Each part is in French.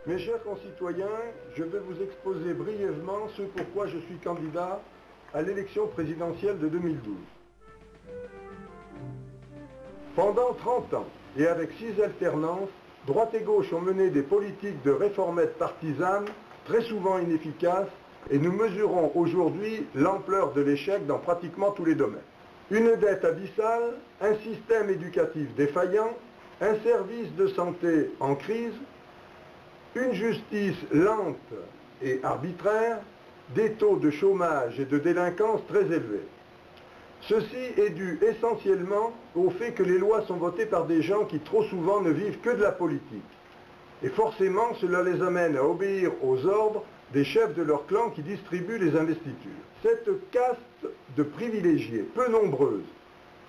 Mes chers concitoyens, je vais vous exposer brièvement ce pourquoi je suis candidat à l'élection présidentielle de 2012. Pendant 30 ans, et avec 6 alternances, droite et gauche ont mené des politiques de réformettes partisanes, très souvent inefficaces, et nous mesurons aujourd'hui l'ampleur de l'échec dans pratiquement tous les domaines. Une dette abyssale, un système éducatif défaillant, un service de santé en crise, une justice lente et arbitraire, des taux de chômage et de délinquance très élevés. Ceci est dû essentiellement au fait que les lois sont votées par des gens qui trop souvent ne vivent que de la politique. Et forcément, cela les amène à obéir aux ordres des chefs de leur clan qui distribuent les investitures. Cette caste de privilégiés, peu nombreuse,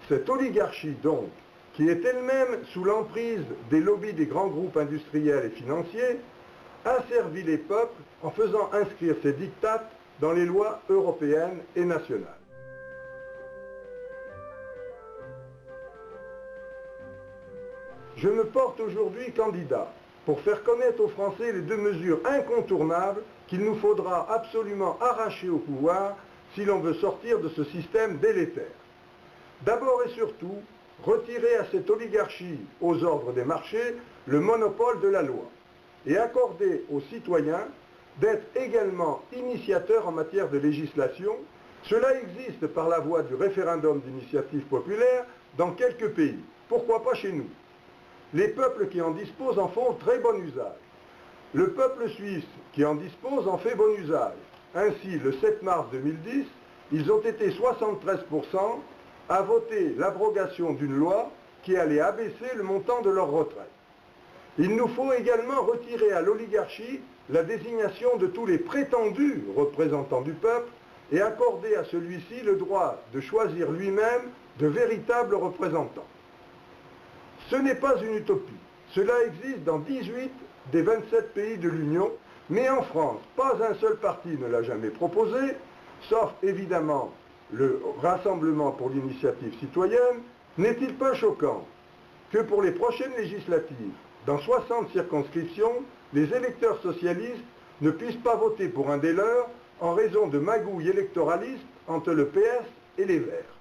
cette oligarchie donc, qui est elle-même sous l'emprise des lobbies des grands groupes industriels et financiers, a servi les peuples en faisant inscrire ces dictats dans les lois européennes et nationales. Je me porte aujourd'hui candidat pour faire connaître aux Français les 2 mesures incontournables qu'il nous faudra absolument arracher au pouvoir si l'on veut sortir de ce système délétère. D'abord et surtout, retirer à cette oligarchie aux ordres des marchés le monopole de la loi et accorder aux citoyens d'être également initiateurs en matière de législation. Cela existe par la voie du référendum d'initiative populaire dans quelques pays. Pourquoi pas chez nous? Les peuples qui en disposent en font très bon usage. Le peuple suisse qui en dispose en fait bon usage. Ainsi, le 7 mars 2010, ils ont été 73% à voter l'abrogation d'une loi qui allait abaisser le montant de leur retraite. Il nous faut également retirer à l'oligarchie la désignation de tous les prétendus représentants du peuple et accorder à celui-ci le droit de choisir lui-même de véritables représentants. Ce n'est pas une utopie. Cela existe dans 18 des 27 pays de l'Union, mais en France, pas un seul parti ne l'a jamais proposé, sauf évidemment le Rassemblement pour l'initiative citoyenne. N'est-il pas choquant que pour les prochaines législatives, dans 60 circonscriptions, les électeurs socialistes ne puissent pas voter pour un des leurs en raison de magouilles électoralistes entre le PS et les Verts?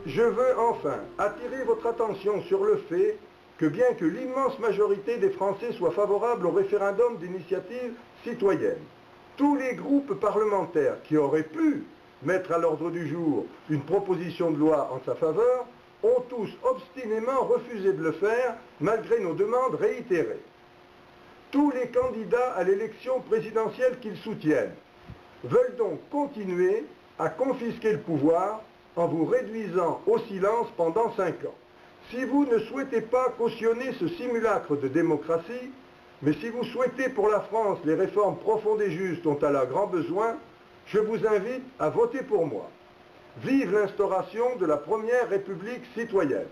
Je veux enfin attirer votre attention sur le fait que bien que l'immense majorité des Français soit favorable au référendum d'initiative citoyenne, tous les groupes parlementaires qui auraient pu mettre à l'ordre du jour une proposition de loi en sa faveur ont tous obstinément refusé de le faire malgré nos demandes réitérées. Tous les candidats à l'élection présidentielle qu'ils soutiennent veulent donc continuer à confisquer le pouvoir en vous réduisant au silence pendant 5 ans. Si vous ne souhaitez pas cautionner ce simulacre de démocratie, mais si vous souhaitez pour la France les réformes profondes et justes dont elle a grand besoin, je vous invite à voter pour moi. Vive l'instauration de la première République citoyenne.